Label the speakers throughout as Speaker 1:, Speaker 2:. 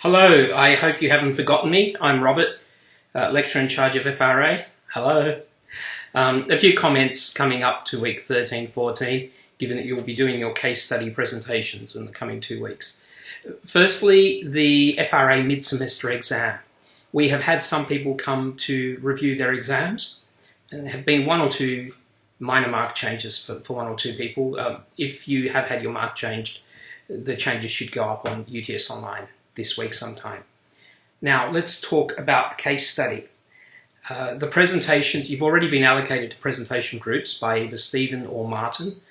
Speaker 1: Hello, I hope you haven't forgotten me. I'm Robert, lecturer in charge of FRA. Hello. A few comments coming up to week 13, 14, given that you'll be doing your case study presentations in the coming 2 weeks. Firstly, the FRA mid-semester exam. We have had some people come to review their exams, and there have been one or two minor mark changes for one or two people. If you have had your mark changed, the changes should go up on UTS Online this week sometime. Now let's talk about the case study. The presentations, you've already been allocated to presentation groups by either Stephen or Martin,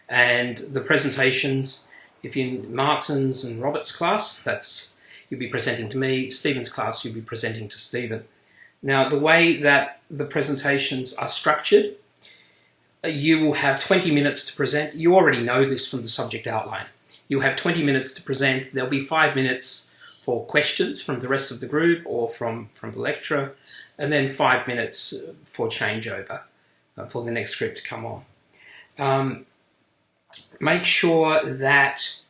Speaker 1: and the presentations, if you're in Martin's and Robert's class, you'll be presenting to me. Stephen's class, you'll be presenting to Stephen. Now the way that the presentations are structured, you will have 20 minutes to present. You already know this from the subject outline. You'll have 20 minutes to present. There'll be 5 minutes for questions from the rest of the group or from the lecturer, and then 5 minutes for changeover for the next group to come on. Make sure that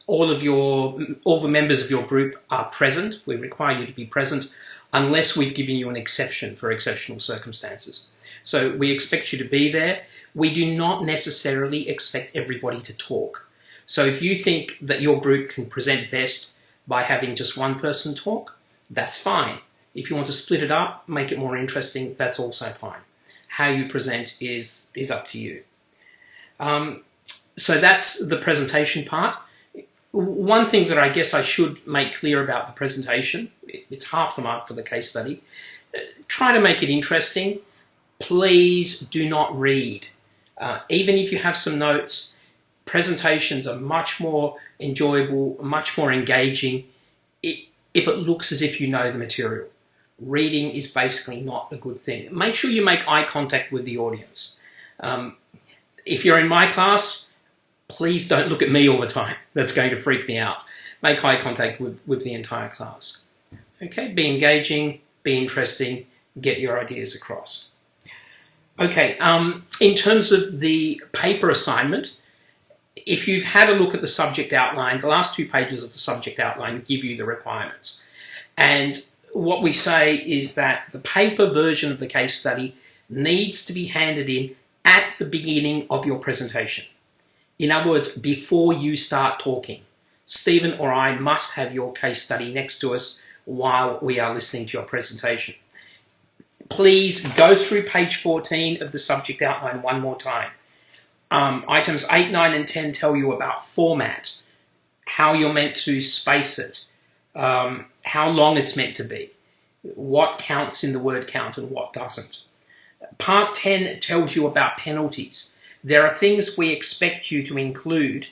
Speaker 1: all the members of your group are present. We require you to be present unless we've given you an exception for exceptional circumstances. So we expect you to be there. We do not necessarily expect everybody to talk. So if you think that your group can present best by having just one person talk, that's fine. If you want to split it up, make it more interesting, that's also fine. How you present is up to you. So that's the presentation part. One thing that I guess I should make clear about the presentation, it's half the mark for the case study. Try to make it interesting. Please do not read. Even if you have some notes, presentations are much more enjoyable, much more engaging if it looks as if you know the material. Reading is basically not a good thing. Make sure you make eye contact with the audience. If you're in my class, please don't look at me all the time. That's going to freak me out. Make eye contact with the entire class. Okay, be engaging, be interesting, get your ideas across. Okay, in terms of the paper assignment, if you've had a look at the subject outline, the last 2 pages of the subject outline give you the requirements. And what we say is that the paper version of the case study needs to be handed in at the beginning of your presentation. In other words, before you start talking. Stephen or I must have your case study next to us while we are listening to your presentation. Please go through page 14 of the subject outline one more time. Items 8, 9 and 10 tell you about format, how you're meant to space it, how long it's meant to be, what counts in the word count and what doesn't. Part 10 tells you about penalties. There are things we expect you to include,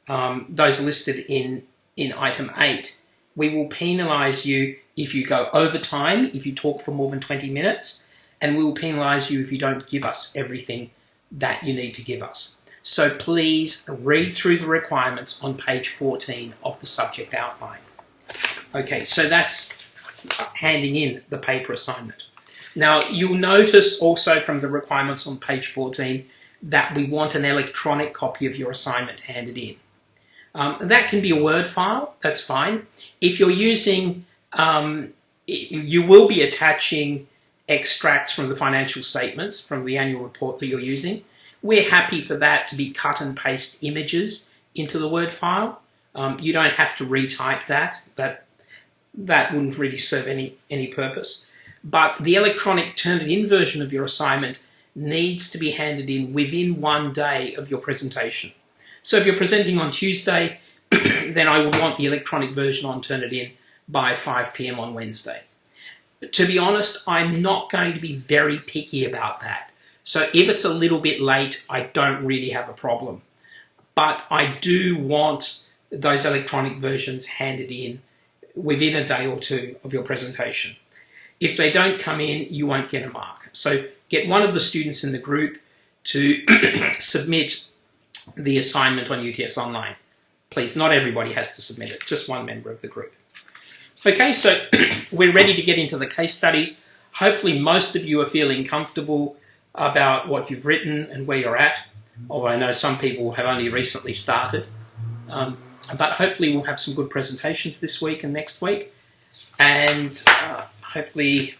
Speaker 1: those listed in item 8. We will penalise you if you go over time, if you talk for more than 20 minutes, and we will penalise you if you don't give us everything that you need to give us. So please read through the requirements on page 14 of the subject outline. Okay, so that's handing in the paper assignment. Now you'll notice also from the requirements on page 14 that we want an electronic copy of your assignment handed in. That can be a Word file, that's fine. If you're using, you will be attaching extracts from the financial statements from the annual report that you're using. We're happy for that to be cut and paste images into the Word file. You don't have to retype that. That wouldn't really serve any purpose. But the electronic turn-it-in version of your assignment needs to be handed in within 1 day of your presentation. So if you're presenting on Tuesday, then I would want the electronic version on Turn-It-In by 5 p.m. on Wednesday. To be honest, I'm not going to be very picky about that. So if it's a little bit late, I don't really have a problem. But I do want those electronic versions handed in within a day or 2 of your presentation. If they don't come in, you won't get a mark. So get one of the students in the group to submit the assignment on UTS Online. Please, not everybody has to submit it, just one member of the group. Okay, so we're ready to get into the case studies. Hopefully most of you are feeling comfortable about what you've written and where you're at, although I know some people have only recently started. But hopefully we'll have some good presentations this week and next week. And hopefully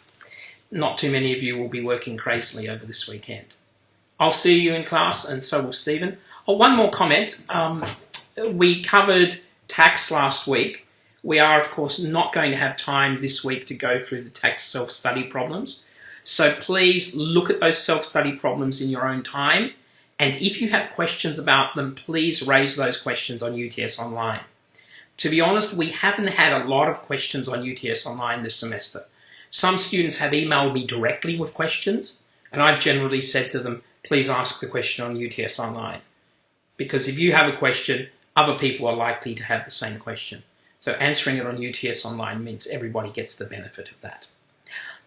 Speaker 1: not too many of you will be working crazily over this weekend. I'll see you in class, and so will Stephen. Oh, one more comment. We covered tax last week. We are, of course, not going to have time this week to go through the tax self-study problems. So please look at those self-study problems in your own time. And if you have questions about them, please raise those questions on UTS Online. To be honest, we haven't had a lot of questions on UTS Online this semester. Some students have emailed me directly with questions, and I've generally said to them, please ask the question on UTS Online. Because if you have a question, other people are likely to have the same question. So answering it on UTS Online means everybody gets the benefit of that.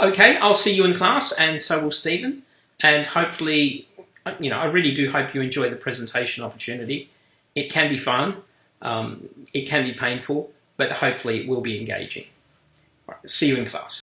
Speaker 1: Okay, I'll see you in class, and so will Stephen. And hopefully, I really do hope you enjoy the presentation opportunity. It can be fun, it can be painful, but hopefully it will be engaging. All right, see you in class.